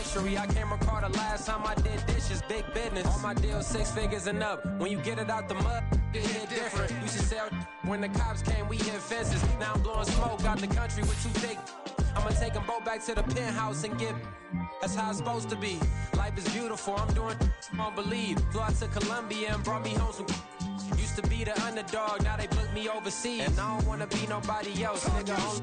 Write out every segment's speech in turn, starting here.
luxury. I can't recall the last time I did dishes. Big business. All my deals 6 figures and up. When you get it out the mud, it hit different. Used to sell when the cops came, we hit fences. Now I'm blowing smoke out the country with 2 thick. I'ma take them both back to the penthouse and get. That's how it's supposed to be. Life is beautiful. I'm doing won't believe. Flew out to Colombia and brought me home some. Used to be the underdog, now they book me overseas. And I don't wanna be nobody else, nigga.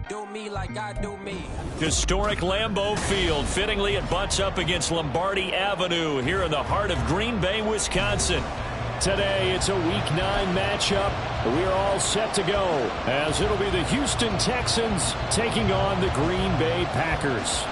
Do me like I do me. Historic Lambeau Field. Fittingly, it butts up against Lombardi Avenue here in the heart of Green Bay, Wisconsin. Today, it's a Week 9 matchup. We're all set to go, as it'll be the Houston Texans taking on the Green Bay Packers.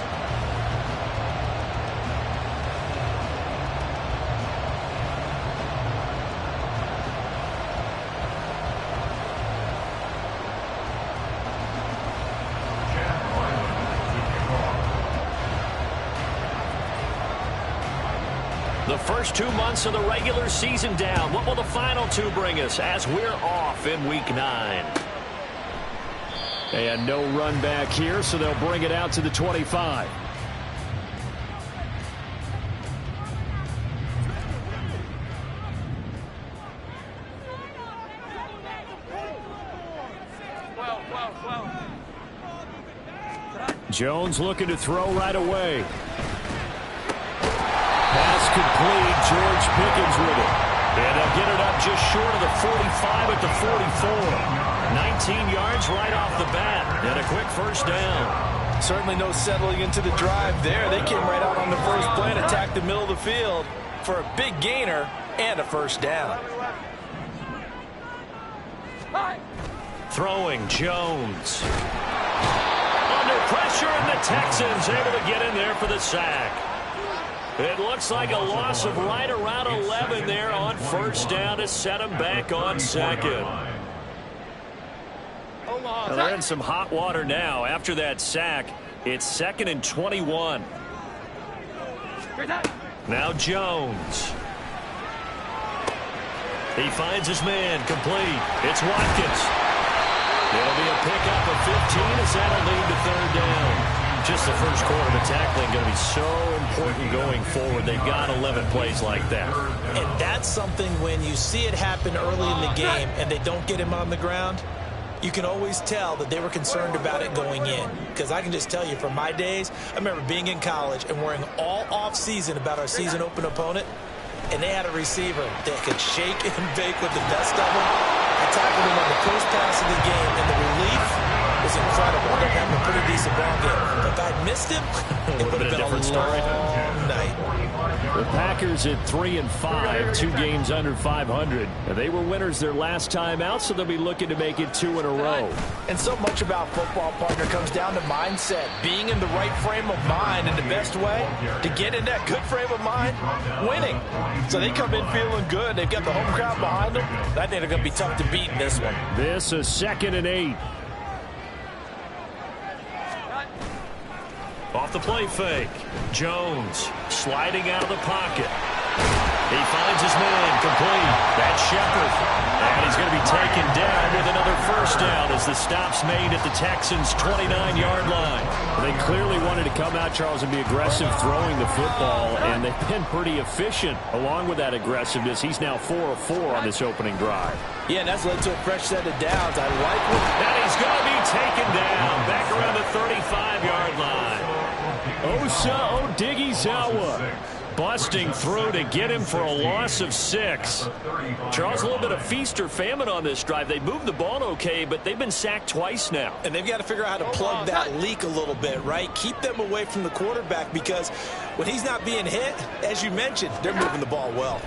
The first 2 months of the regular season down. What will the final 2 bring us as we're off in Week 9? And no run back here, so they'll bring it out to the 25. Jones looking to throw right away. Pass complete. George Pickens with it. And they'll get it up just short of the 45 at the 44. 19 yards right off the bat. And a quick first down. Certainly no settling into the drive there. They came right out on the first play and attacked the middle of the field for a big gainer and a first down. Throwing Jones. Under pressure, and the Texans able to get in there for the sack. It looks like a loss of right around 11 there on first down to set them back on second. Well, they're in some hot water now. After that sack, it's 2nd and 21. Now Jones. He finds his man complete. It's Watkins. It'll be a pickup of 15 as that'll lead to 3rd down. Just the first quarter, the tackling going to be so important going forward. They've got 11 plays like that. And that's something when you see it happen early in the game and they don't get him on the ground, you can always tell that they were concerned about it going in. Because I can just tell you from my days, I remember being in college and worrying all off-season about our season open opponent, and they had a receiver that could shake and bake with the best of them. I tackled him on the first pass of the game, and the relief was incredible. I ended up having a pretty decent ball game. But if I'd missed him, it would have been a different story. Night. The Packers at 3-5, 2 games under 500. And they were winners their last time out, so they'll be looking to make it 2 in a row. And so much about football, partner, comes down to mindset. Being in the right frame of mind, and the best way to get in that good frame of mind, winning. So they come in feeling good. They've got the home crowd behind them. I think they're going to be tough to beat in this one. This is 2nd and 8. Off the play fake. Jones sliding out of the pocket. He finds his man complete. That's Shepard. And he's going to be taken down with another first down as the stop's made at the Texans' 29-yard line. They clearly wanted to come out, Charles, and be aggressive throwing the football, and they've been pretty efficient along with that aggressiveness. He's now 4 of 4 on this opening drive. Yeah, and that's led to a fresh set of downs. I like it. And he's going to be taken down back around the 35-yard line. Osa Odighizuwa busting through to get him for a loss of 6. Charles, a little bit of feast or famine on this drive. They moved the ball okay, but they've been sacked twice now. And they've got to figure out how to plug that leak a little bit, right? Keep them away from the quarterback, because when he's not being hit, as you mentioned, they're moving the ball well.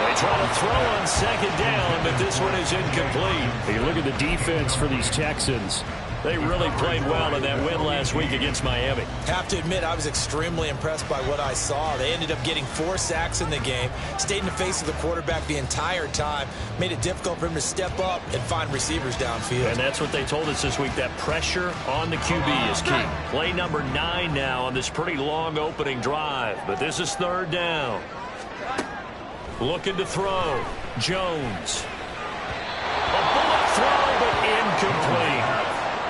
They try to throw on 2nd down, but this one is incomplete. Hey, look at the defense for these Texans. They really played well in that win last week against Miami. Have to admit, I was extremely impressed by what I saw. They ended up getting 4 sacks in the game, stayed in the face of the quarterback the entire time, made it difficult for him to step up and find receivers downfield. And that's what they told us this week, that pressure on the QB is key. Play number 9 now on this pretty long opening drive, but this is 3rd down. Looking to throw. Jones. A bullet throw, but incomplete.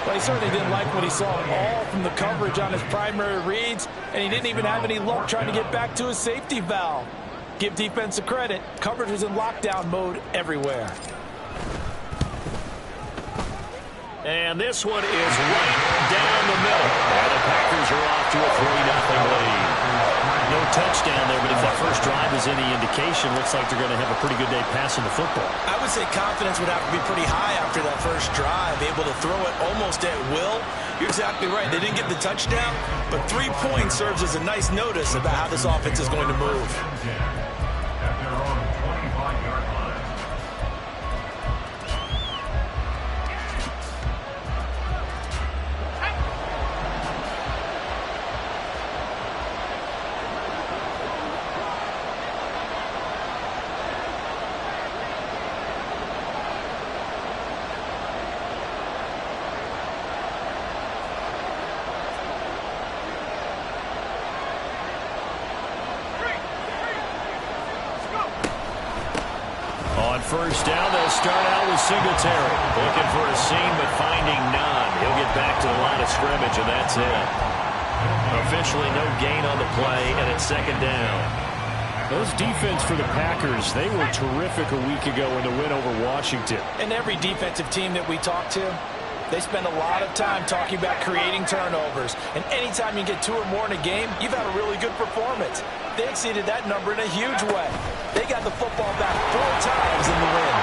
Well, he certainly didn't like what he saw all from the coverage on his primary reads, and he didn't even have any luck trying to get back to his safety valve. Give defense a credit. Coverage was in lockdown mode everywhere. And this one is right down the middle. And the Packers are off to a 3-0 lead. No touchdown there, but if that first drive is any indication, looks like they're going to have a pretty good day passing the football. I would say confidence would have to be pretty high after that first drive, able to throw it almost at will. You're exactly right. They didn't get the touchdown, but 3 points serves as a nice notice about how this offense is going to move. First down, they'll start out with Singletary. Looking for a seam, but finding none. He'll get back to the line of scrimmage, and that's it. Officially no gain on the play, and it's second down. Those defense for the Packers, they were terrific a week ago in the win over Washington. And every defensive team that we talk to, they spend a lot of time talking about creating turnovers. And anytime you get 2 or more in a game, you've had a really good performance. They exceeded that number in a huge way. They got the football back 4 times in the win.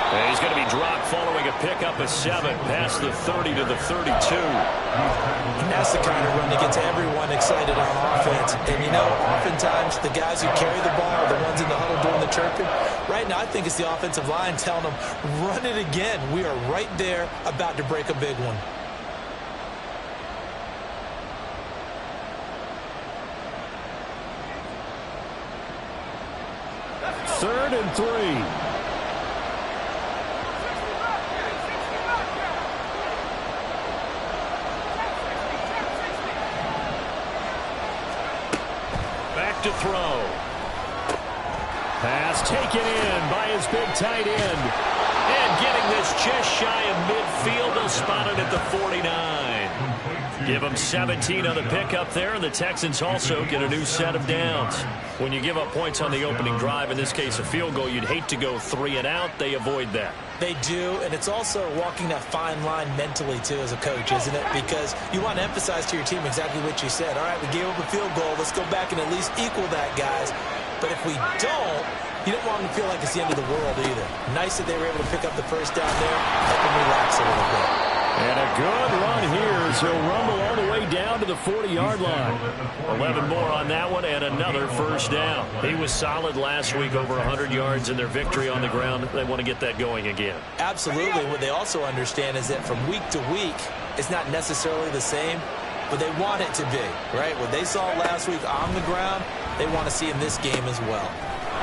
And he's going to be dropped following a pickup of 7 past the 30 to the 32. And that's the kind of run that gets everyone excited on offense. And, you know, oftentimes the guys who carry the ball are the ones in the huddle doing the chirping. Right now, I think it's the offensive line telling them, run it again. We are right there about to break a big one. Third and 3. Back to throw. Pass taken in by his big tight end. And getting this just shy of midfield, they'll spot it at the 49. Give them 17 on the pickup there, and the Texans also get a new set of downs. When you give up points on the opening drive, in this case a field goal, you'd hate to go 3 and out. They avoid that. They do, and it's also walking that fine line mentally, too, as a coach, isn't it? Because you want to emphasize to your team exactly what you said. All right, we gave up a field goal. Let's go back and at least equal that, guys. But if we don't, you don't want them to feel like it's the end of the world either. Nice that they were able to pick up the first down there, help them relax a little bit. And a good run here as he'll rumble all the way down to the 40-yard line. 11 more on that one and another first down. He was solid last week, over 100 yards in their victory on the ground. They want to get that going again. Absolutely. What they also understand is that from week to week, it's not necessarily the same, but they want it to be, right? What they saw last week on the ground, they want to see in this game as well.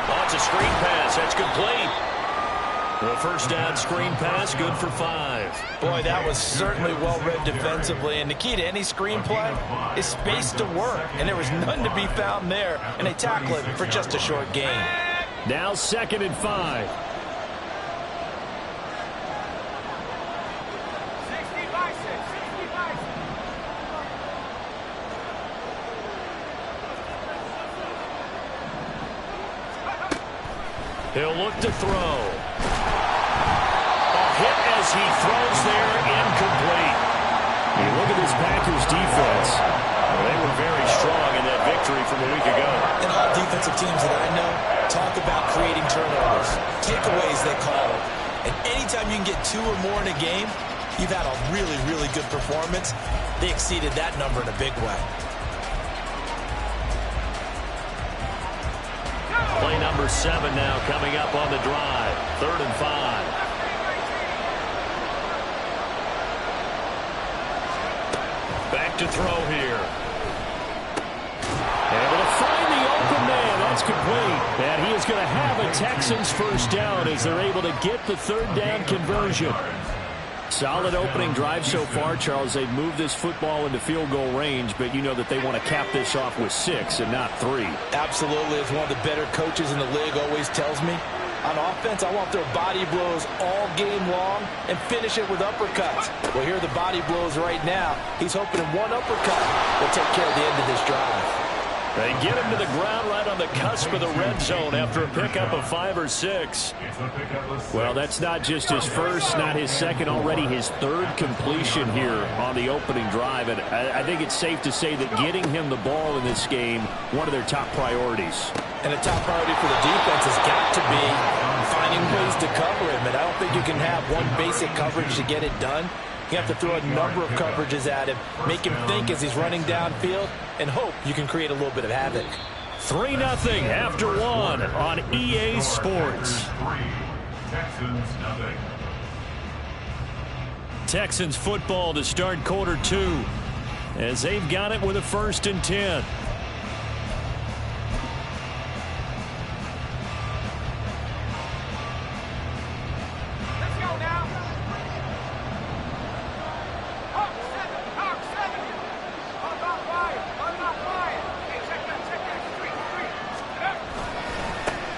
Lots of screen pass. That's complete. The first down screen pass, good for 5. Boy, that was certainly well-read defensively, and the key to any screen play is space to work, and there was none to be found there, and they tackle it for just a short gain. Now 2nd and 5. He'll look to throw. Hit as he throws there, incomplete. You look at this Packers defense. Well, they were very strong in that victory from a week ago. And all defensive teams that I know talk about creating turnovers, takeaways they call them. And anytime you can get 2 or more in a game, you've had a really, really good performance. They exceeded that number in a big way. Play number 7 now coming up on the drive. 3rd and 5. Back to throw here. Able to find the open man. That's complete. And he is going to have a Texans first down as they're able to get the 3rd down conversion. Solid opening drive so far, Charles. They've moved this football into field goal range, but you know that they want to cap this off with 6 and not 3. Absolutely. As one of the better coaches in the league always tells me, On offense, I want their body blows all game long and finish it with uppercuts. Well, here are the body blows right now. He's hoping in one uppercut will take care of the end of this drive. They get him to the ground right on the cusp of the red zone after a pickup of 5 or 6. Well, that's not just his first, not his second, already his third completion here on the opening drive. And I think it's safe to say that getting him the ball in this game, one of their top priorities. And a top priority for the defense has got to be finding ways to cover him. And I don't think you can have one basic coverage to get it done. You have to throw a number of coverages at him, make him think as he's running downfield, and hope you can create a little bit of havoc. 3-0 after 1 on EA Sports. Texans football to start quarter 2 as they've got it with a 1st and 10.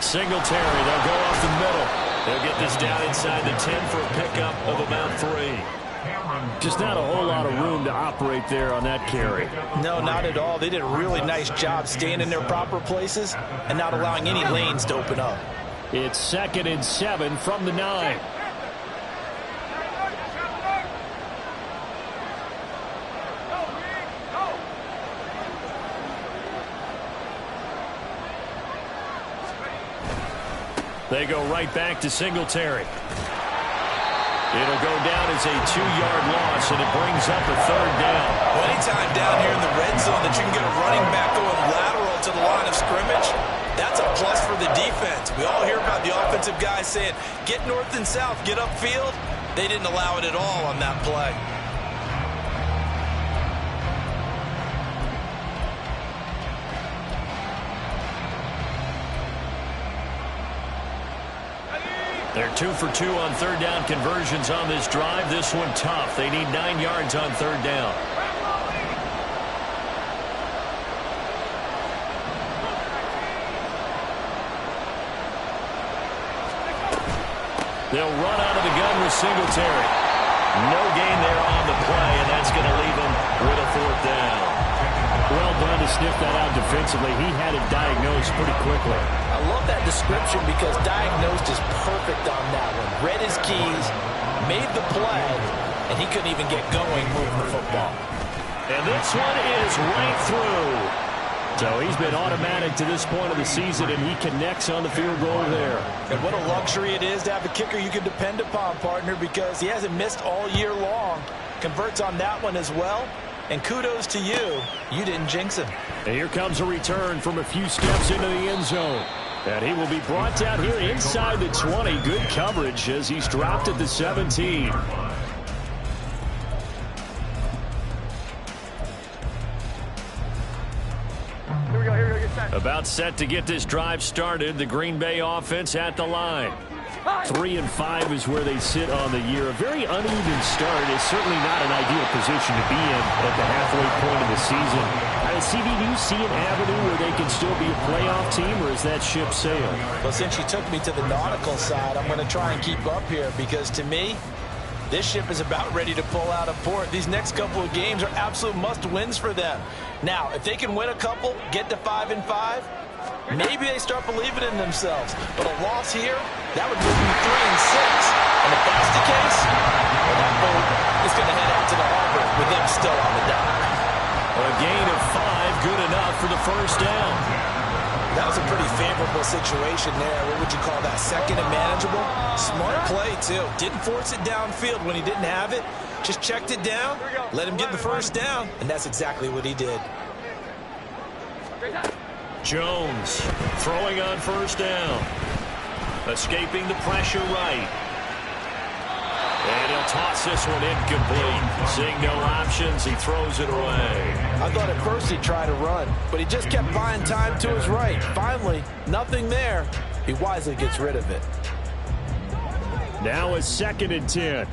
Singletary, they'll go off the middle. They'll get this down inside the 10 for a pickup of about 3. Just not a whole lot of room to operate there on that carry. No, not at all. They did a really nice job staying in their proper places and not allowing any lanes to open up. It's 2nd and 7 from the 9. They go right back to Singletary. It'll go down as a 2-yard loss, and it brings up a 3rd down. Well, anytime down here in the red zone that you can get a running back going lateral to the line of scrimmage, that's a plus for the defense. We all hear about the offensive guys saying, get north and south, get upfield. They didn't allow it at all on that play. They're 2 for 2 on 3rd down conversions on this drive. This one tough. They need 9 yards on 3rd down. They'll run out of the gun with Singletary. No gain there on the play, and that's going to leave them with a 4th down. Well done to sniff that out defensively. He had it diagnosed pretty quickly. I love that description because diagnosed is perfect on that one. Read his keys, made the play, and he couldn't even get going moving the football. And this one is right through. So he's been automatic to this point of the season, and he connects on the field goal there. And what a luxury it is to have a kicker you can depend upon, partner, because he hasn't missed all year long. Converts on that one as well. And kudos to you. You didn't jinx him. And here comes a return from a few steps into the end zone. And he will be brought down here inside the 20. Good coverage as he's dropped at the 17. About set to get this drive started. The Green Bay offense at the line. 3 and 5 is where they sit on the year. A very uneven start is certainly not an ideal position to be in at the halfway point of the season. CD, do you see an avenue where they can still be a playoff team, or is that ship sailed? Well, since you took me to the nautical side, I'm going to try and keep up here because to me, this ship is about ready to pull out of port. These next couple of games are absolute must-wins for them. Now, if they can win a couple, get to 5 and 5, maybe they start believing in themselves. But a loss here, that would move them to 3 and 6. And if that's the case, well, that boat is going to head out to the harbor with them still on the dock. A gain of 5, good enough for the 1st down. That was a pretty favorable situation there. What would you call that? 2nd and manageable? Smart play, too. Didn't force it downfield when he didn't have it. Just checked it down, let him get the 1st down, and that's exactly what he did. Jones throwing on 1st down. Escaping the pressure right. And he'll toss this one incomplete. Seeing no options, he throws it away. I thought at first he'd try to run, but he just kept buying time to his right. Finally, nothing there. He wisely gets rid of it. Now a 2nd and 10.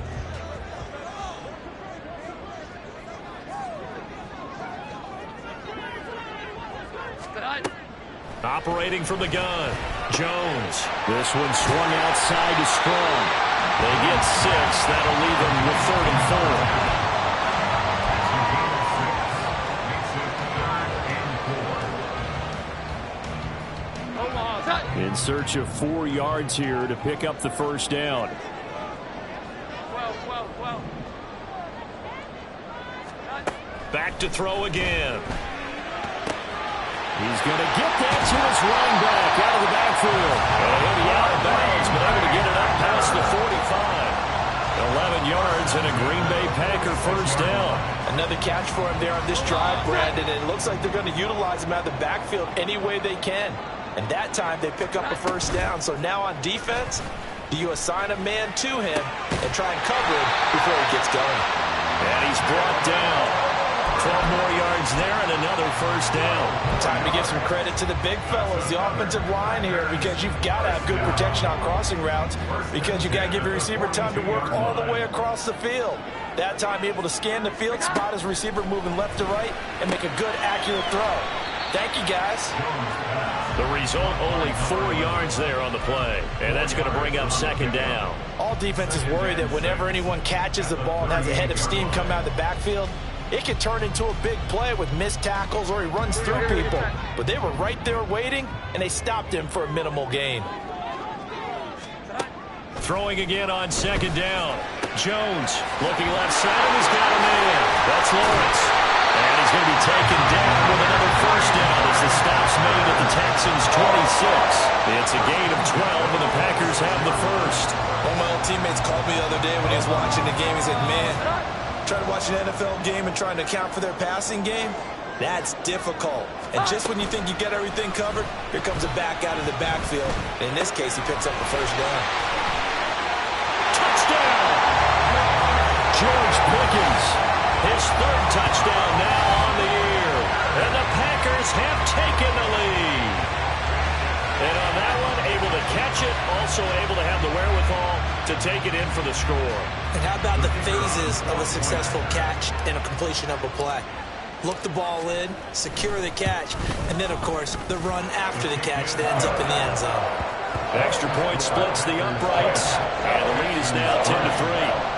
Operating from the gun. Jones. This one swung outside to Strong. They get 6. That'll leave them with 3rd and 4. In search of 4 yards here to pick up the first down. Back to throw again. He's going to get that to his running back out of the backfield. And he'll be out of bounds, but able to get it up past the 45. 11 yards and a Green Bay Packer first down. Another catch for him there on this drive, Brandon. And it looks like they're going to utilize him out of the backfield any way they can. And that time they pick up a first down. So now on defense, do you assign a man to him and try and cover him before he gets going? And he's brought down. 12 more yards there and another first down. Time to give some credit to the big fellas, the offensive line here, because you've got to have good protection on crossing routes, because you've got to give your receiver time to work all the way across the field. That time able to scan the field, spot his receiver moving left to right, and make a good, accurate throw. Thank you, guys. The result, only 4 yards there on the play, and that's going to bring up 2nd down. All defenses worry that whenever anyone catches the ball and has a head of steam come out of the backfield, it can turn into a big play with missed tackles or he runs through people. But they were right there waiting, and they stopped him for a minimal gain. Throwing again on 2nd down. Jones looking left side, and he's got him in. That's Lawrence. And he's going to be taken down with another first down as the stop's made at the Texans' 26. It's a gain of 12, and the Packers have the first. One of my old teammates called me the other day when he was watching the game. He said, man, trying to watch an NFL game and trying to account for their passing game, that's difficult. And just when you think you get everything covered, here comes a back out of the backfield. And in this case, he picks up the first down. Touchdown! George Pickens, his 3rd touchdown now on the year. And the Packers have taken the lead. And on that one, able to catch it, also able to have the wherewithal to take it in for the score. And how about the phases of a successful catch and a completion of a play? Look the ball in, secure the catch, and then, of course, the run after the catch that ends up in the end zone. Extra point splits the uprights, and the lead is now 10-3.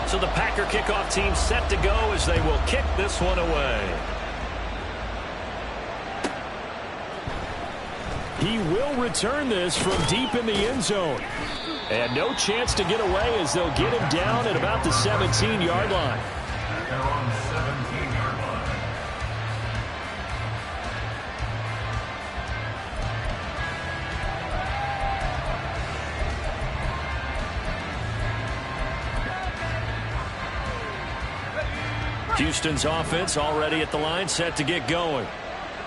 So the Packer kickoff team set to go as they will kick this one away. He will return this from deep in the end zone. And no chance to get away as they'll get him down at about the 17-yard line. They're on the 17-yard line. Houston's offense already at the line, set to get going.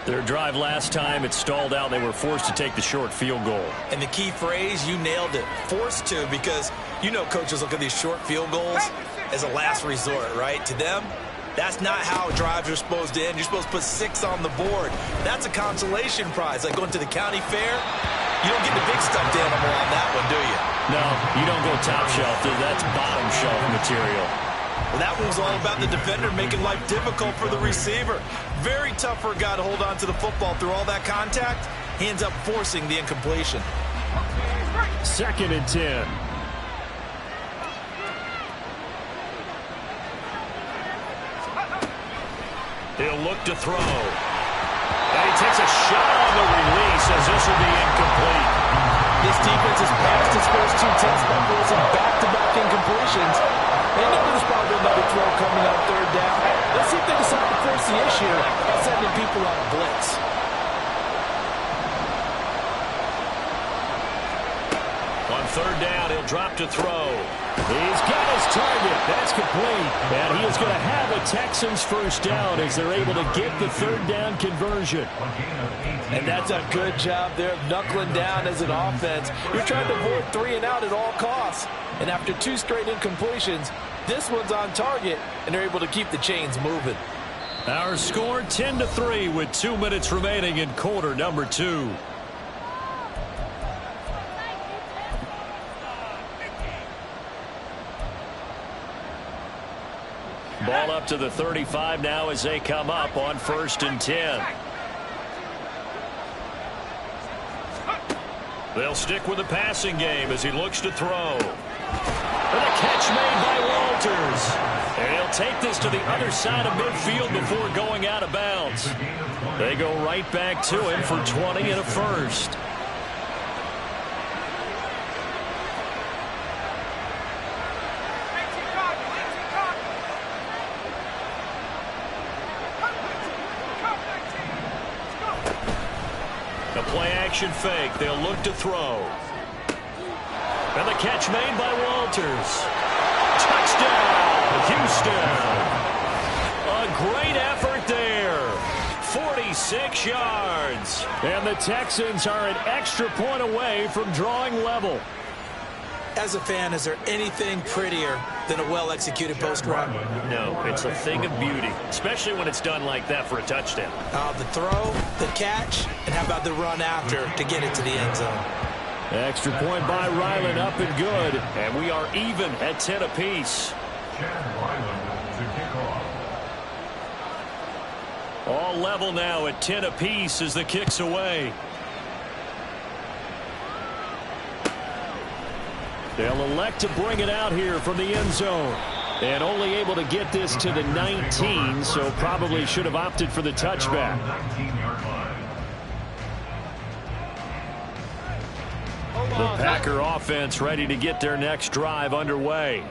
Their drive last time, it stalled out. They were forced to take the short field goal. And the key phrase, you nailed it, forced to, because you know coaches look at these short field goals as a last resort, right? To them, that's not how drives are supposed to end. You're supposed to put 6 on the board. That's a consolation prize, like going to the county fair. You don't get the big stuffed animal on that one, do you? No, you don't go top shelf. That's bottom shelf material. Well, that one was all about the defender making life difficult for the receiver. Very tough for a guy to hold on to the football through all that contact. He ends up forcing the incompletion. 2nd and 10. He'll look to throw. And he takes a shot on the release as this will be incomplete. This defense has passed its first 2 tests by forcing back-to-back incompletions. They know there's probably another throw coming on 3rd down. Let's see if they decide to force the issue by sending people on a blitz. On 3rd down, he'll drop to throw. He's got his target. That's complete. And he is going to have a Texans first down as they're able to get the 3rd down conversion. And that's a good job there of knuckling down as an offense. You're trying to avoid 3 and out at all costs. And after 2 straight incompletions, this one's on target, and they're able to keep the chains moving. Our score 10-3 with 2 minutes remaining in quarter number 2. Ball up to the 35 now as they come up on 1st and 10. They'll stick with the passing game as he looks to throw. And a catch made by Walters. And he'll take this to the other side of midfield before going out of bounds. They go right back to him for 20 and a first. A play-action fake. They'll look to throw. And the catch made by Walters. Touchdown, Houston. A great effort there. 46 yards. And the Texans are an extra point away from drawing level. As a fan, is there anything prettier than a well-executed post run? No, it's a thing of beauty, especially when it's done like that for a touchdown. The throw, the catch, and how about the run after to get it to the end zone? Extra point by Ryland, up and good. And we are even at 10 apiece. All level now at 10 apiece as the kick's away. They'll elect to bring it out here from the end zone. And only able to get this to the 19, so probably should have opted for the touchback. The Packer offense ready to get their next drive underway.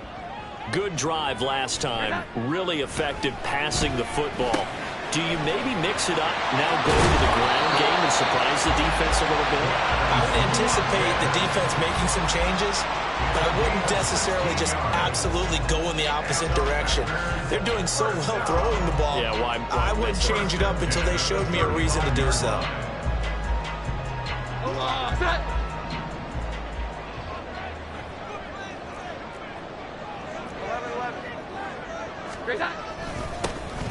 Good drive last time. Really effective passing the football. Do you maybe mix it up, now go to the ground game and surprise the defense a little bit? I would anticipate the defense making some changes, but I wouldn't necessarily just absolutely go in the opposite direction. They're doing so well throwing the ball. Yeah, why I wouldn't change it up until they showed me a reason to do so.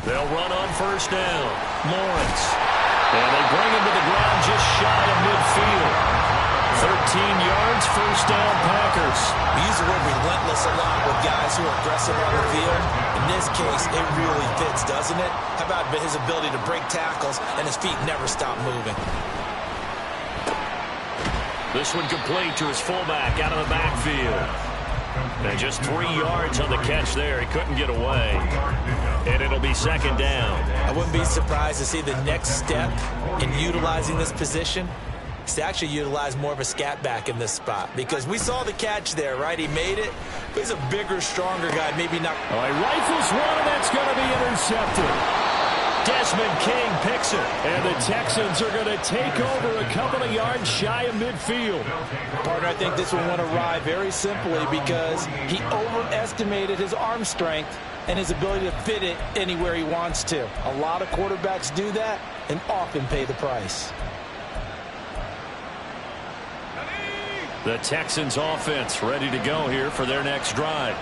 They'll run on first down. Lawrence. And they bring him to the ground just shy of midfield. 13 yards, first down, Packers. We use the word relentless a lot with guys who are aggressive on the field. In this case, it really fits, doesn't it? How about his ability to break tackles and his feet never stop moving? This one complete to his fullback out of the backfield. And just 3 yards on the catch there. He couldn't get away. And it'll be second down. I wouldn't be surprised to see the next step in utilizing this position is to actually utilize more of a scat back in this spot. Because we saw the catch there, right? He made it. But he's a bigger, stronger guy. Maybe not. All right, rifles one, and that's going to be intercepted. Desmond King picks it. And the Texans are going to take over a couple of yards shy of midfield. Partner, I think this one went awry very simply because he overestimated his arm strength and his ability to fit it anywhere he wants to. A lot of quarterbacks do that and often pay the price. The Texans offense ready to go here for their next drive.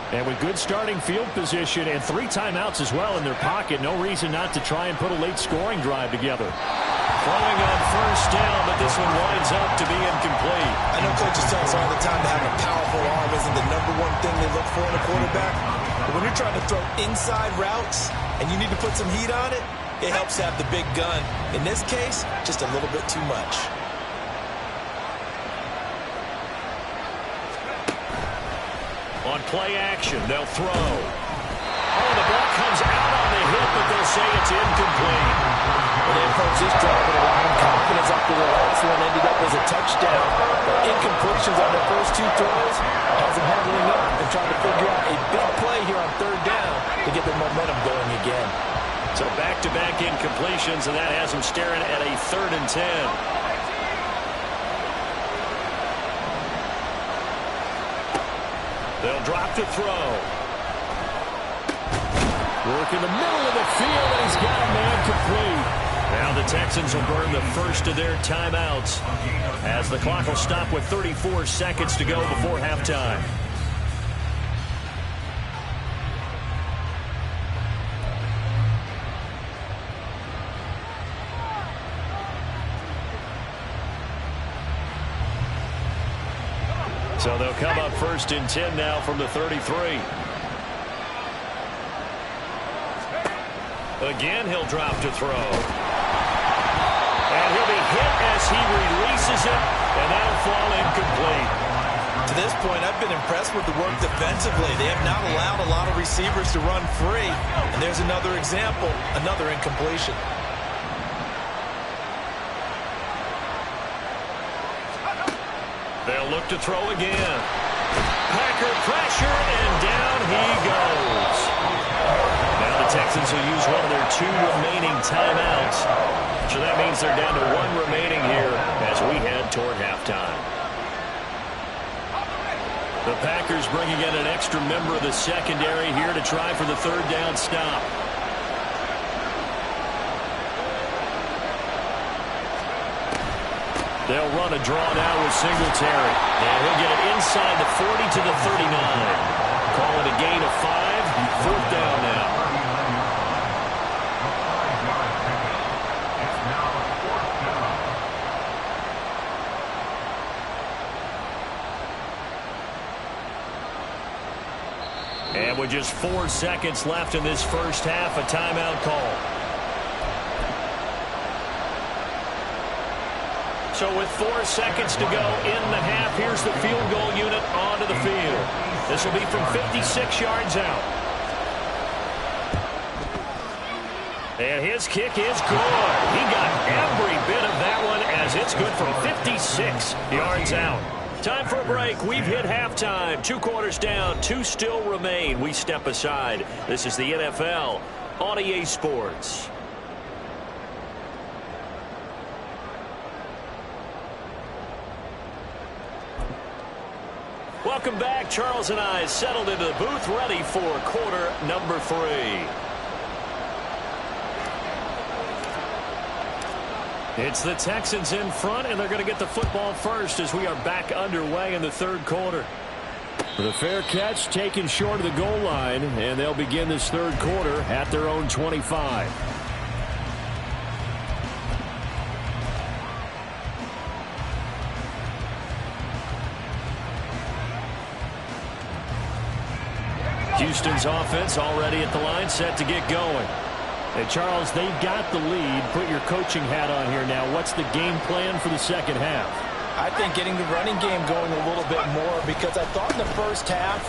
And with good starting field position and 3 timeouts as well in their pocket, no reason not to try and put a late scoring drive together. Throwing on first down, but this one winds up to be incomplete. I know coaches tell us all the time that having a powerful arm isn't the #1 thing they look for in a quarterback. But when you're trying to throw inside routes and you need to put some heat on it, it helps to have the big gun. In this case, just a little bit too much. On play action, they'll throw. Oh, the ball comes out on the hit, but they'll say it's incomplete. Well, they approached this drive with a lot of confidence after the last one ended up as a touchdown. But incompletions on their first 2 throws has them handling up and trying to figure out a big play here on 3rd down to get the momentum going again. So back-to-back incompletions, and that has them staring at a 3rd and 10. They'll drop to throw. Work in the middle of the field, and he's got a man complete. Now the Texans will burn the first of their timeouts as the clock will stop with 34 seconds to go before halftime. So they'll come up 1st and 10 now from the 33. Again, he'll drop to throw. And And he'll be hit as he releases it, and that'll fall incomplete. To this point, I've been impressed with the work defensively. They have not allowed a lot of receivers to run free. And there's another example, another incompletion. They'll look to throw again. Packer pressure, and down he goes. Now the Texans will use one of their 2 remaining timeouts. So that means they're down to 1 remaining here as we head toward halftime. The Packers bringing in an extra member of the secondary here to try for the 3rd down stop. They'll run a draw now with Singletary. And he'll get it inside the 40 to the 39. Call it a gain of 5. 4th down now. And with just 4 seconds left in this first half, a timeout call. So with 4 seconds to go in the half, here's the field goal unit onto the field. This will be from 56 yards out. And his kick is good. He got every bit of that one as it's good from 56 yards out. Time for a break. We've hit halftime. 2 quarters down. 2 still remain. We step aside. This is the NFL on EA Sports. Welcome back. Charles and I settled into the booth, ready for quarter number 3. It's the Texans in front, and they're going to get the football first as we are back underway in the 3rd quarter. The fair catch taken short of the goal line, and they'll begin this 3rd quarter at their own 25. Houston's offense already at the line, set to get going. Hey, Charles, they've got the lead. Put your coaching hat on here now. What's the game plan for the second half? I think getting the running game going a little bit more, because I thought in the first half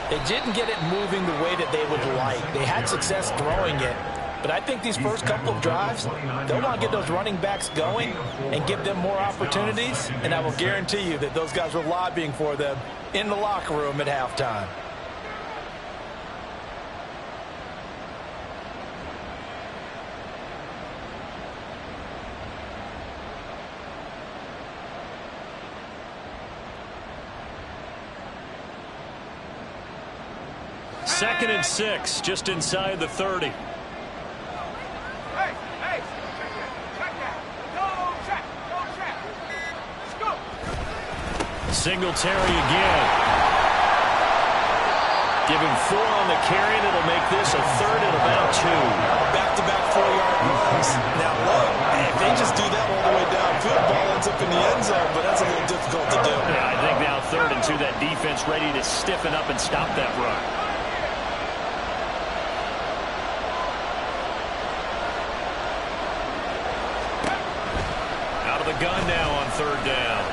they didn't get it moving the way that they would like. They had success throwing it. But I think these first couple of drives, they'll want to get those running backs going and give them more opportunities. And I will guarantee you that those guys were lobbying for them in the locker room at halftime. Second and 6, just inside the 30. Singletary again. Give him 4 on the carry, and it'll make this a 3rd and about 2. Back-to-back 4-yard runs. Now, look, if they just do that all the way downfield, ball ends up in the end zone, but that's a little difficult to do. Yeah, I think now 3rd and 2, that defense ready to stiffen up and stop that run. Gun now on 3rd down.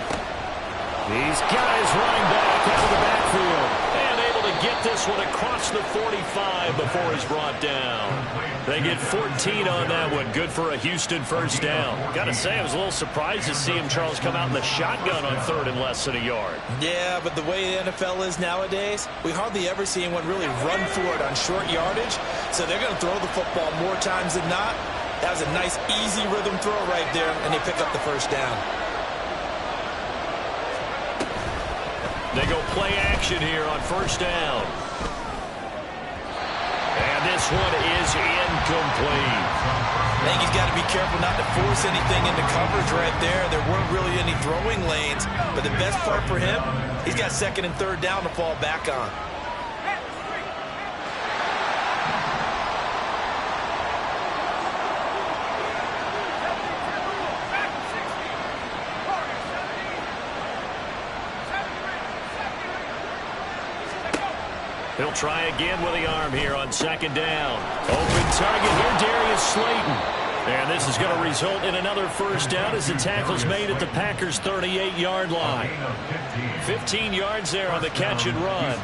These guys running back out of the backfield and able to get this one across the 45 before he's brought down. They get 14 on that one. Good for a Houston first down. Got to say, I was a little surprised to see him, Charles, come out in the shotgun on 3rd and less than a yard. Yeah, but the way the NFL is nowadays, we hardly ever see anyone really run for it on short yardage. So they're going to throw the football more times than not. That was a nice, easy rhythm throw right there, and they pick up the first down. They go play action here on first down. And this one is incomplete. I think he's got to be careful not to force anything into coverage right there. There weren't really any throwing lanes, but the best part for him, he's got 2nd and 3rd down to fall back on. He'll try again with the arm here on 2nd down. Open target here, Darius Slayton. And this is going to result in another first down as the tackle's made at the Packers' 38-yard line. 15 yards there on the catch and run.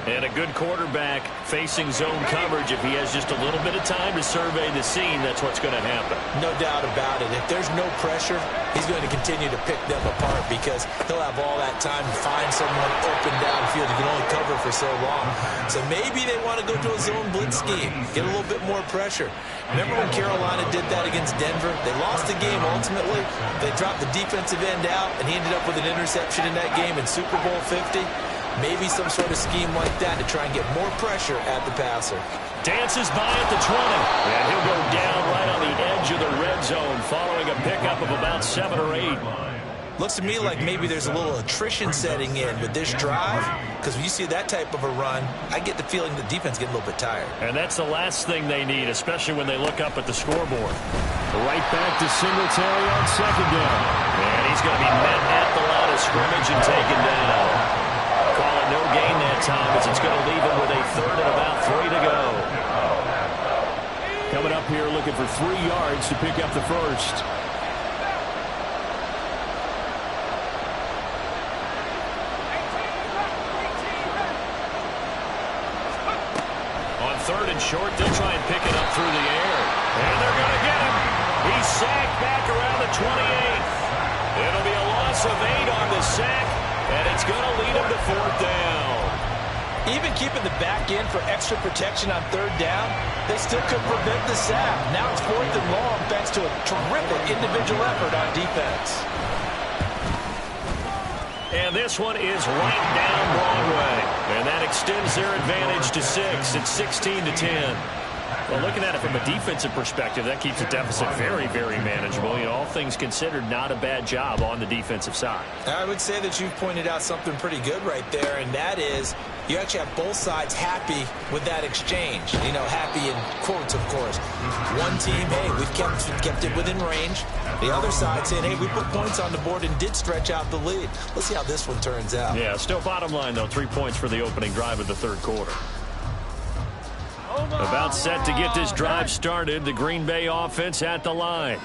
And a good quarterback facing zone coverage. If he has just a little bit of time to survey the scene, that's what's going to happen. No doubt about it. If there's no pressure, he's going to continue to pick them apart because he'll have all that time to find someone open downfield. He can only cover for so long. So maybe they want to go to a zone blitz scheme, get a little bit more pressure. Remember when Carolina did that against Denver? They lost the game ultimately. They dropped the defensive end out, and he ended up with an interception in that game in Super Bowl 50. Maybe some sort of scheme like that to try and get more pressure at the passer. Dances by at the 20. And he'll go down right on the edge of the red zone following a pickup of about 7 or 8. Looks to me like maybe there's a little attrition setting in with this drive, because when you see that type of a run, I get the feeling the defense getting a little bit tired. And that's the last thing they need, especially when they look up at the scoreboard. Right back to Singletary on second down. And he's going to be met at the line of scrimmage and taken down. Call it no gain that time as it's going to leave him with a third and about 3 to go. Coming up here looking for 3 yards to pick up the first. Third and short, they'll try and pick it up through the air. And they're going to get him. He's sacked back around the 28th. It'll be a loss of 8 on the sack, and it's going to lead him to 4th down. Even keeping the back end for extra protection on 3rd down, they still could prevent the sack. Now it's 4th and long thanks to a terrific individual effort on defense. And this one is right down Broadway. And that extends their advantage to 6. It's 16 to 10. Well, looking at it from a defensive perspective, that keeps the deficit very, very manageable. You know, all things considered, not a bad job on the defensive side. I would say that you've pointed out something pretty good right there, and that is you actually have both sides happy with that exchange. You know, happy in quotes, of course. One team, hey, we've kept it within range. The other side saying, hey, we put points on the board and did stretch out the lead. Let's see how this one turns out. Yeah, still bottom line, though, 3 points for the opening drive of the third quarter. About set to get this drive started, the Green Bay offense at the line.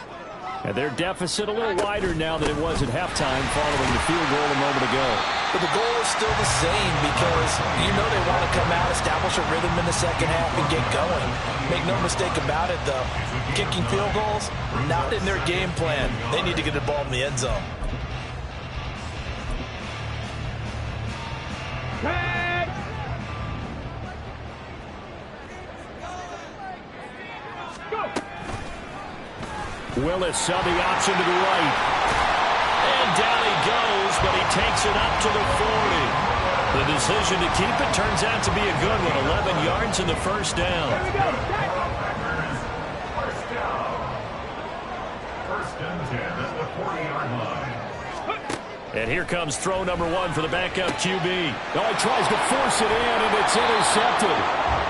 And their deficit a little wider now than it was at halftime following the field goal a moment ago. But the goal is still the same because you know they want to come out, establish a rhythm in the second half, and get going. Make no mistake about it, though. Kicking field goals, not in their game plan. They need to get the ball in the end zone. Willis saw the option to the right. And down he goes, but he takes it up to the 40. The decision to keep it turns out to be a good one. 11 yards in the first down. First and 10 at the 40-yard line. And here comes throw number 1 for the backup QB. Oh, he tries to force it in, and it's intercepted.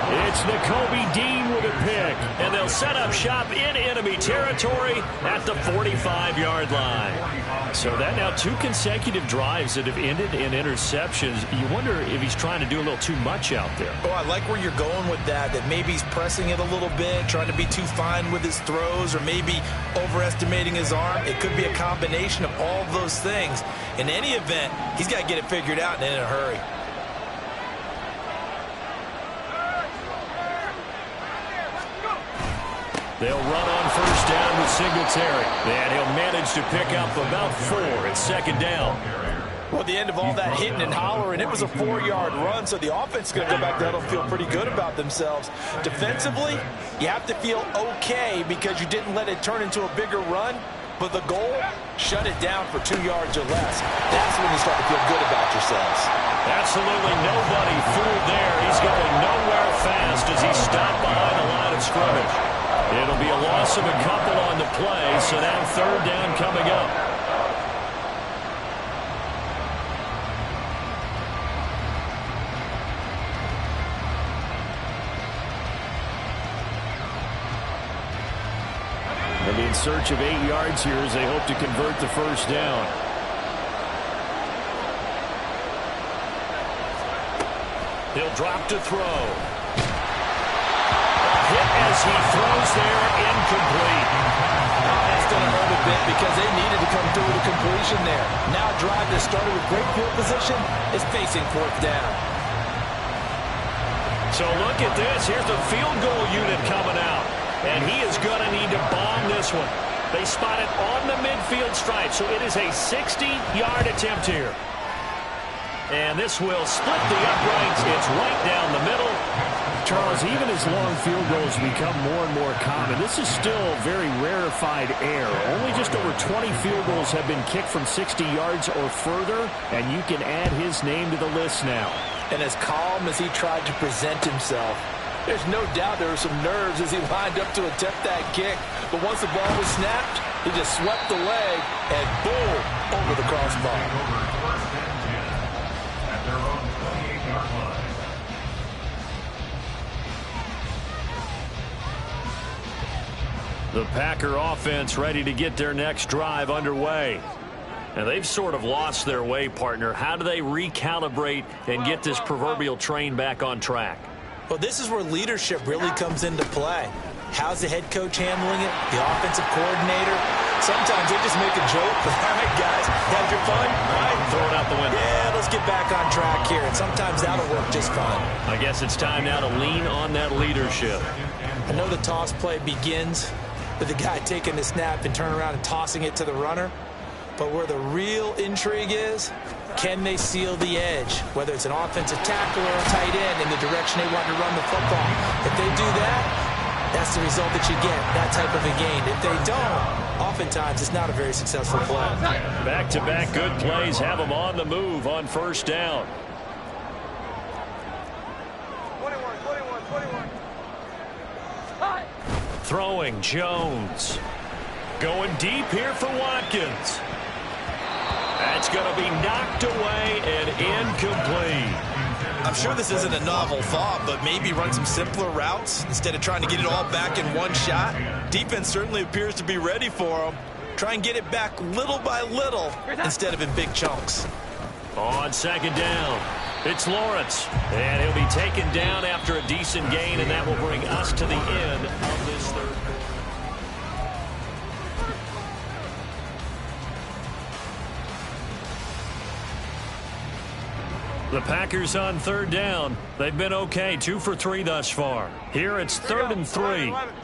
It's Nakobe Dean with a pick. And they'll set up shop in enemy territory at the 45-yard line. So that now 2 consecutive drives that have ended in interceptions. You wonder if he's trying to do a little too much out there. Oh, I like where you're going with that maybe he's pressing it a little bit, trying to be too fine with his throws, or maybe overestimating his arm. It could be a combination of all of those things. In any event, he's got to get it figured out and in a hurry. They'll run on first down with Singletary. And he'll manage to pick up about 4 at second down. Well, at the end of all that hitting and hollering, it was a 4-yard run, so the offense is going to go back there and feel pretty good about themselves. Defensively, you have to feel okay because you didn't let it turn into a bigger run. But the goal, shut it down for 2 yards or less. That's when you start to feel good about yourselves. Absolutely nobody fooled there. He's going nowhere fast as he stopped behind the line of scrimmage. It'll be a loss of a couple on the play, so now third down coming up. They'll be in search of 8 yards here as they hope to convert the first down. He'll drop to throw. A hit as he throws there, incomplete. That's going to hurt a bit because they needed to come through with a completion there. Now a drive that started with great field position is facing fourth down. So look at this. Here's the field goal unit coming out. And he is going to need to bomb this one. They spot it on the midfield stripe, so it is a 60-yard attempt here. And this will split the uprights. It's right down the middle. Charles, even as long field goals become more and more common, this is still very rarefied air. Only just over 20 field goals have been kicked from 60 yards or further, and you can add his name to the list now. And as calm as he tried to present himself, there's no doubt there were some nerves as he lined up to attempt that kick. But once the ball was snapped, he just swept the leg and boom, over the crossbar. The Packer offense ready to get their next drive underway. And they've sort of lost their way, partner. How do they recalibrate and get this proverbial train back on track? Well, this is where leadership really comes into play. How's the head coach handling it? The offensive coordinator? Sometimes they just make a joke. All right, guys, had your fun? All right, throw it out the window. Yeah, let's get back on track here. And sometimes that'll work just fine. I guess it's time now to lean on that leadership. I know the toss play begins with the guy taking the snap and turning around and tossing it to the runner. But where the real intrigue is, can they seal the edge? Whether it's an offensive tackle or a tight end in the direction they want to run the football. If they do that, that's the result that you get, that type of a gain. If they don't, oftentimes it's not a very successful play. Back-to-back good plays have them on the move on first down. 21. Throwing Jones. Going deep here for Watkins. That's going to be knocked away and incomplete. I'm sure this isn't a novel thought, but maybe run some simpler routes instead of trying to get it all back in one shot. Defense certainly appears to be ready for them. Try and get it back little by little instead of in big chunks. On second down, it's Lawrence. And he'll be taken down after a decent gain, and that will bring us to the end of this third quarter. The Packers on third down. They've been okay, 2 for 3 thus far. Here it's 3rd and 3. 11.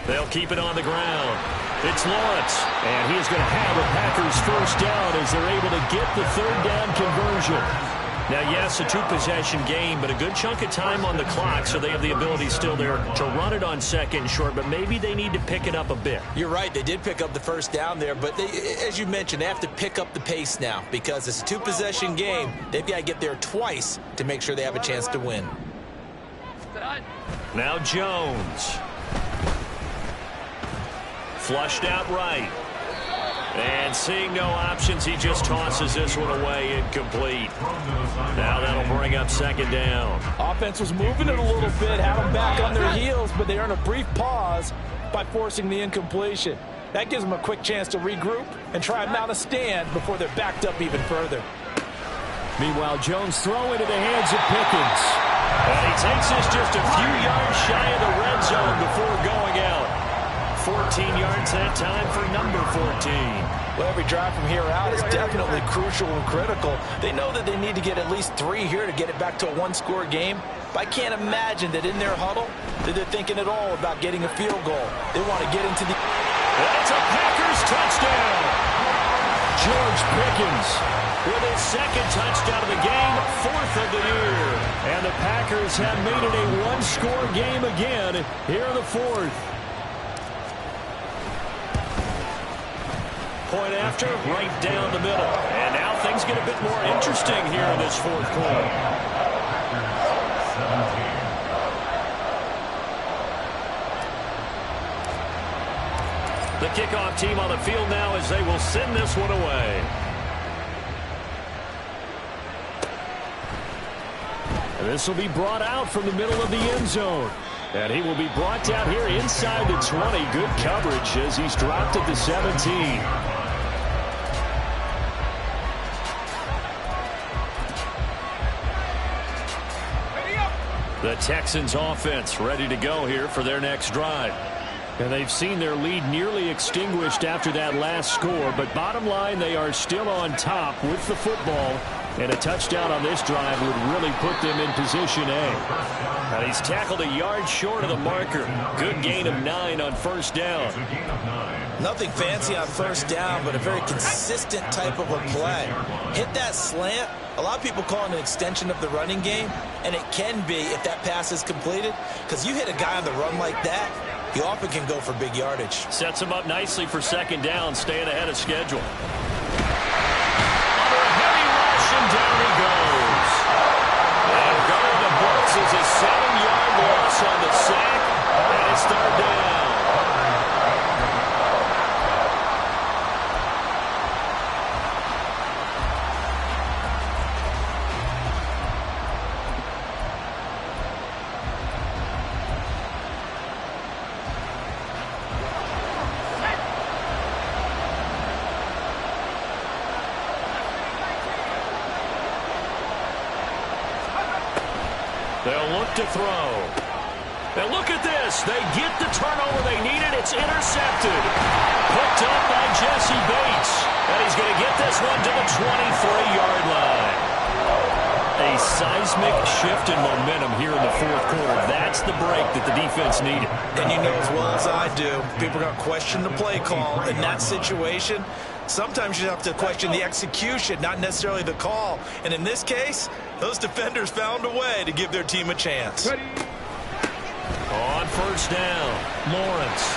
They'll keep it on the ground. It's Lawrence, and he is going to have a Packers first down as they're able to get the third down conversion. Now, yes, a 2-possession game, but a good chunk of time on the clock, so they have the ability still there to run it on second and short, but maybe they need to pick it up a bit. You're right. They did pick up the first down there, but as you mentioned, they have to pick up the pace now because it's a 2-possession game. They've got to get there twice to make sure they have a chance to win. Now Jones. Flushed out right. And seeing no options, he just tosses this one away, incomplete. Now that'll bring up second down. Offense was moving it a little bit, had them back on their heels, but they earn a brief pause by forcing the incompletion. That gives them a quick chance to regroup and try and mount a stand before they're backed up even further. Meanwhile, Jones throw into the hands of Pickens. And he takes this just a few yards shy of the red zone before going out. 14 yards that time for number 14. Well, every drive from here out is definitely crucial and critical. They know that they need to get at least 3 here to get it back to a 1-score game. But I can't imagine that in their huddle that they're thinking at all about getting a field goal. They want to get into the... It's a Packers touchdown. George Pickens with his second touchdown of the game, 4th of the year. And the Packers have made it a 1-score game again here in the 4th. Point after, right down the middle. And now things get a bit more interesting here in this 4th quarter. The kickoff team on the field now as they will send this one away. And this will be brought out from the middle of the end zone. And he will be brought down here inside the 20. Good coverage as he's dropped at the 17. The Texans offense ready to go here for their next drive. And they've seen their lead nearly extinguished after that last score. But bottom line, they are still on top with the football. And a touchdown on this drive would really put them in position A. And he's tackled a yard short of the marker. Good gain of 9 on first down. Nothing fancy on first down, but a very consistent type of a play. Hit that slant. A lot of people call it an extension of the running game, and it can be if that pass is completed, because you hit a guy on the run like that, he often can go for big yardage. Sets him up nicely for second down, staying ahead of schedule. And down he goes. And going to books is a 7-yard loss on the sack, and it's third down. They'll look to throw. And look at this. They get the turnover they needed. It's intercepted. Picked up by Jesse Bates. And he's going to get this one to the 23-yard line. A seismic shift in momentum here in the fourth quarter. That's the break that the defense needed. And you know as well as I do, people are going to question the play call in that situation. Sometimes you have to question the execution, not necessarily the call. And in this case, those defenders found a way to give their team a chance. On first down, Lawrence.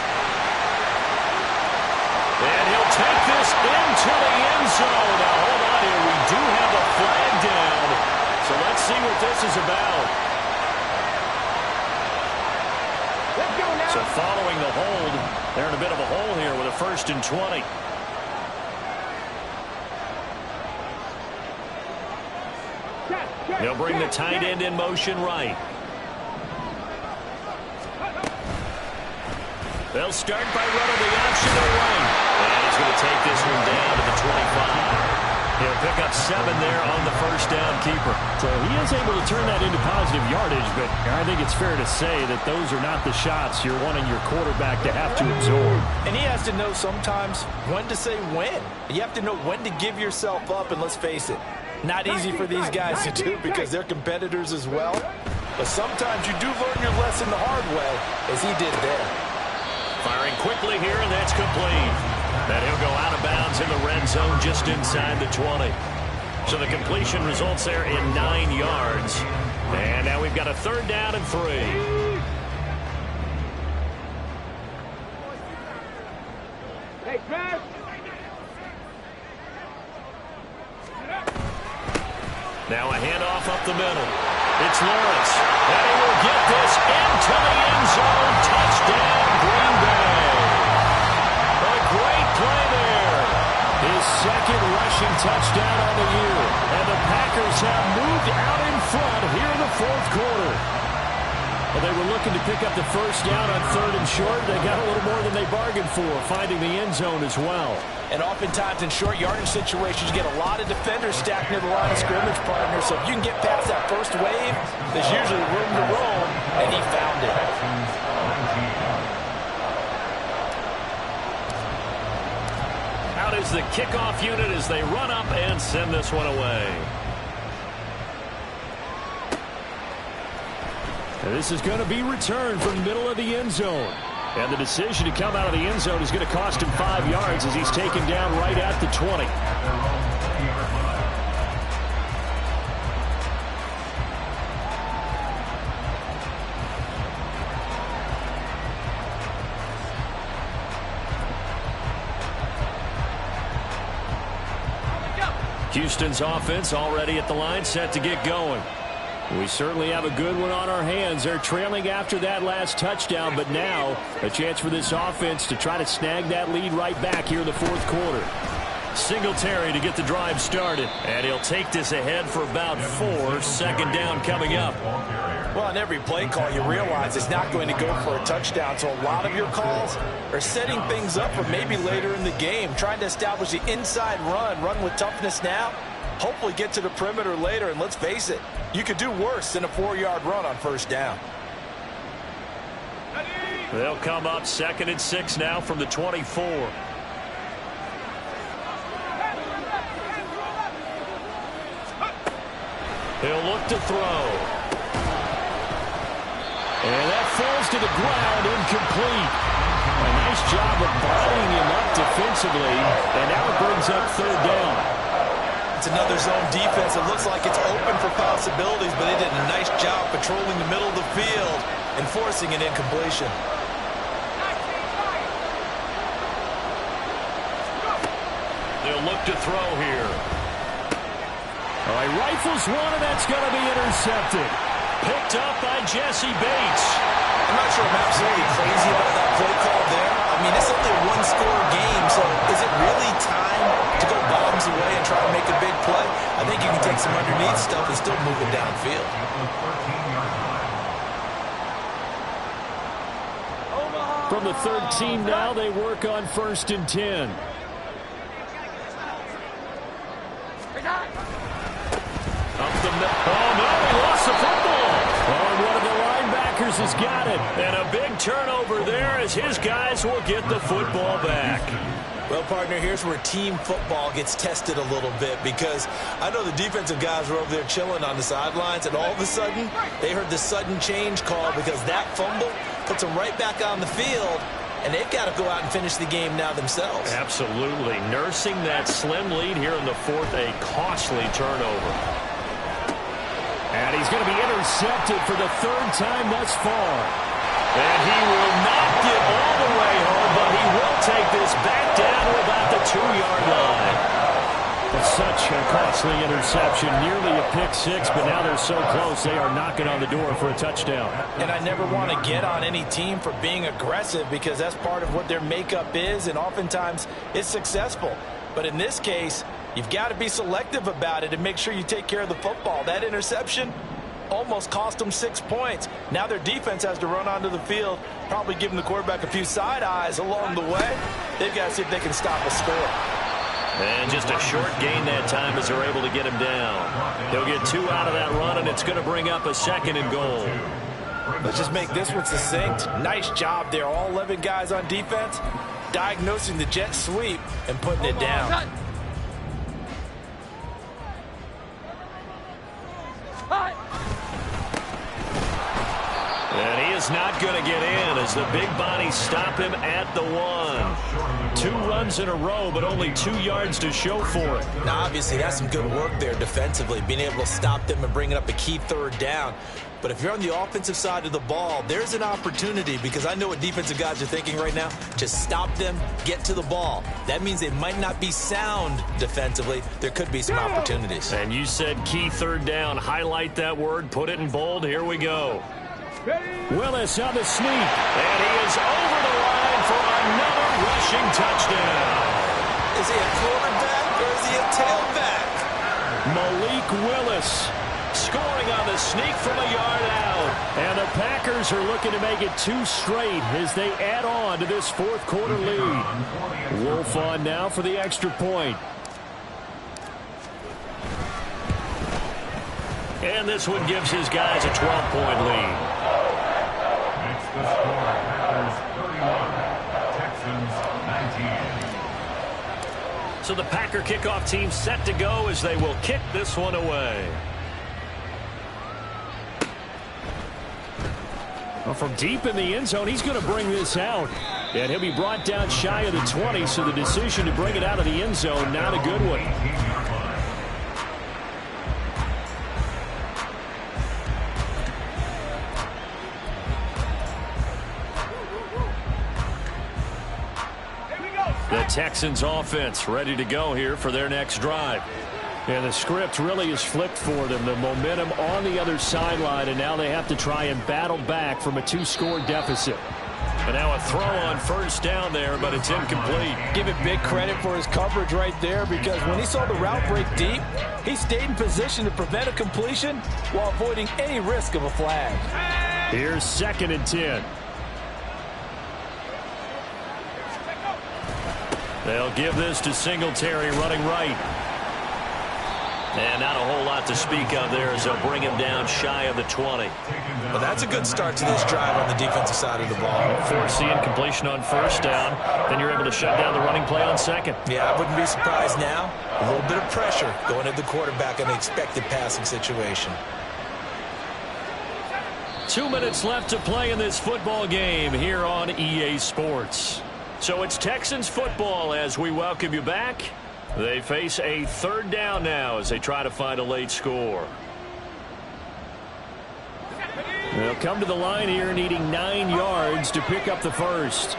And he'll take this into the end zone. Now, hold on here. We do have a flag down. So let's see what this is about. So following the hold, they're in a bit of a hole here with a 1st and 20. They'll bring the tight end in motion right. They'll start by running the option to right. And he's going to take this one down to the 25. He'll pick up 7 there on the first down keeper. So he is able to turn that into positive yardage, but I think it's fair to say that those are not the shots you're wanting your quarterback to have to absorb. And he has to know sometimes when to say when. You have to know when to give yourself up, and let's face it, not easy for these guys to do because they're competitors as well. But sometimes you do learn your lesson the hard way, as he did there. Firing quickly here, and that's complete. And he'll go out of bounds in the red zone just inside the 20. So the completion results there in 9 yards. And now we've got a 3rd down and 3. Hey, Chris! Now a handoff up the middle. It's Lawrence. And he will get this into the end zone. Touchdown, Green Bay. A great play there. His 2nd rushing touchdown on the year. And the Packers have moved out in front here in the 4th quarter. Well, they were looking to pick up the first down on 3rd and short. They got a little more than they bargained for, finding the end zone as well. And oftentimes in short yardage situations, you get a lot of defenders stacked near the line of scrimmage, partner. So if you can get past that first wave, there's usually room to roam, and he found it. Out is the kickoff unit as they run up and send this one away. And this is going to be returned from the middle of the end zone. And the decision to come out of the end zone is going to cost him 5 yards as he's taken down right at the 20. Houston's offense already at the line, set to get going. We certainly have a good one on our hands. They're trailing after that last touchdown, but now a chance for this offense to try to snag that lead right back here in the 4th quarter. Singletary to get the drive started, and he'll take this ahead for about 4. 2nd down coming up. Well, on every play call, you realize it's not going to go for a touchdown, so a lot of your calls are setting things up for maybe later in the game, trying to establish the inside run with toughness now, Hopefully get to the perimeter later, and let's face it, you could do worse than a 4-yard run on first down. They'll come up 2nd and 6 now from the 24. He'll look to throw. And that falls to the ground, incomplete. A nice job of bodying him up defensively, and now it brings up 3rd down. It's another zone defense. It looks like it's open for possibilities, but they did a nice job patrolling the middle of the field and forcing an incompletion. They'll look to throw here. All right, rifles one, and that's going to be intercepted. Picked up by Jesse Bates. I'm not sure I'm absolutely crazy about that play call there. I mean, it's only a one-score game, so is it really time to go bombs away and try to make a big play? I think you can take some underneath stuff and still move it downfield. From the 13 now, they work on 1st and 10. Up the middle. Oh, no, he lost the football. Oh, and one of the linebackers has got it. And a big turnover there as his guys will get the football back. Well, partner, here's where team football gets tested a little bit, because I know the defensive guys were over there chilling on the sidelines, and all of a sudden, they heard the sudden change call because that fumble puts them right back on the field, and they've got to go out and finish the game now themselves. Absolutely. Nursing that slim lead here in the 4th, a costly turnover. And he's going to be intercepted for the 3rd time thus far. And he will not get all the way home, but he will take this back down to about the 2-yard line. It's such a costly interception, nearly a pick-6, but now they're so close they are knocking on the door for a touchdown. And I never want to get on any team for being aggressive, because that's part of what their makeup is, and oftentimes it's successful. But in this case, you've got to be selective about it and make sure you take care of the football. That interception almost cost them 6 points. Now their defense has to run onto the field, probably giving the quarterback a few side eyes along the way. They've got to see if they can stop a score. And just a short gain that time as they're able to get him down. They'll get 2 out of that run, and it's going to bring up a 2nd and goal. Let's just make this one succinct. Nice job there. All 11 guys on defense diagnosing the jet sweep and putting it down. And he is not going to get in as the big bodies stop him at the 1. 2 runs in a row, but only 2 yards to show for it. Now, obviously, that's some good work there defensively, being able to stop them and bringing up a key 3rd down. But if you're on the offensive side of the ball, there's an opportunity, because I know what defensive guys are thinking right now. Just stop them, get to the ball. That means they might not be sound defensively. There could be some opportunities. And you said key 3rd down. Highlight that word. Put it in bold. Here we go. Willis on the sneak. And he is over the line for another rushing touchdown. Is he a quarterback or is he a tailback? Malik Willis scoring on the sneak from a yard out. And the Packers are looking to make it 2 straight as they add on to this 4th quarter lead. Wolf on now for the extra point. And this one gives his guys a 12-point lead. Makes the score Packers 31, Texans 19. So the Packer kickoff team set to go as they will kick this one away. Well, from deep in the end zone, he's going to bring this out. And he'll be brought down shy of the 20, so the decision to bring it out of the end zone, not a good one. The Texans offense ready to go here for their next drive. And the script really is flipped for them. The momentum on the other sideline, and now they have to try and battle back from a 2-score deficit. And now a throw on first down there, but it's incomplete. Give it big credit for his coverage right there, because when he saw the route break deep, he stayed in position to prevent a completion while avoiding any risk of a flag. Here's 2nd and 10. They'll give this to Singletary running right. And not a whole lot to speak of there as they'll bring him down shy of the 20. Well, that's a good start to this drive on the defensive side of the ball. Force the incompletion on first down. Then you're able to shut down the running play on second. Yeah, I wouldn't be surprised now. A little bit of pressure going at the quarterback in the expected passing situation. 2 minutes left to play in this football game here on EA Sports. So it's Texans football as we welcome you back. They face a third down now as they try to find a late score. They'll come to the line here needing 9 yards to pick up the first.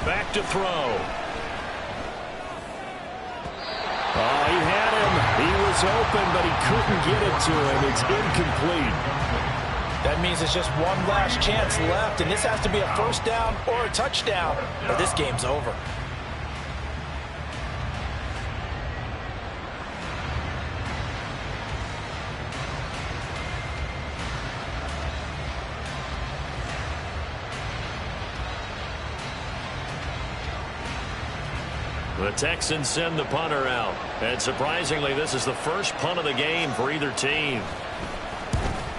Back to throw. Oh, he had him. He was open, but he couldn't get it to him. It's incomplete. That means it's just one last chance left, and this has to be a first down or a touchdown, or this game's over. The Texans send the punter out. And surprisingly, this is the first punt of the game for either team.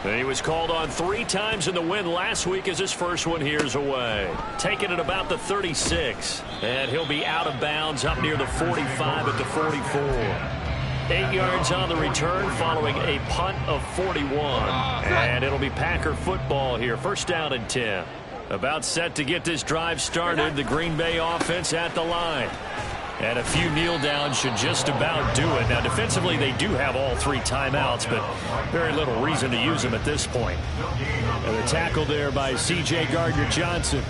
And he was called on 3 times in the win last week as his first one here's away. Taking it about the 36. And he'll be out of bounds up near the 45 at the 44. 8 yards on the return following a punt of 41. And it'll be Packer football here. First down and 10. About set to get this drive started. The Green Bay offense at the line. And a few kneel downs should just about do it. Now, defensively, they do have all 3 timeouts, but very little reason to use them at this point. And the tackle there by C.J. Gardner-Johnson.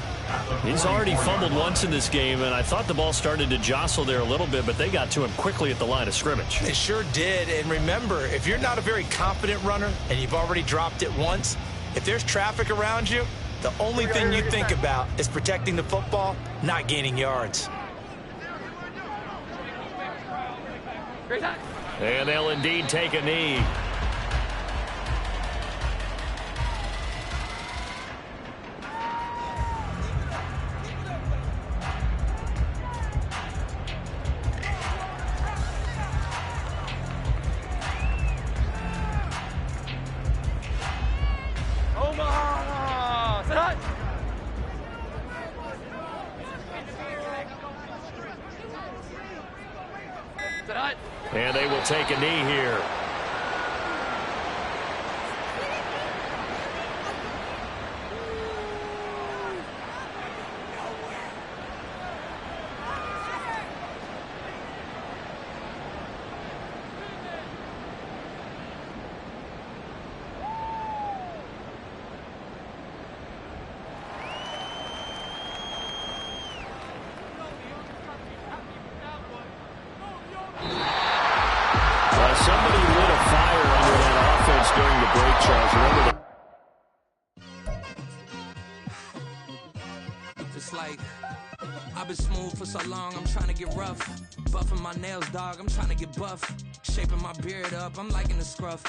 He's already fumbled once in this game, and I thought the ball started to jostle there a little bit, but they got to him quickly at the line of scrimmage. They sure did. And remember, if you're not a very confident runner and you've already dropped it once, if there's traffic around you, the only thing you think about is protecting the football, not gaining yards. And they'll indeed take a knee. And they will take a knee here. Somebody lit a fire under that offense during the break, Charles. Remember that? Just like I've been smooth for so long, I'm trying to get rough. Buffing my nails, dog, I'm trying to get buff. Shaping my beard up, I'm liking the scruff.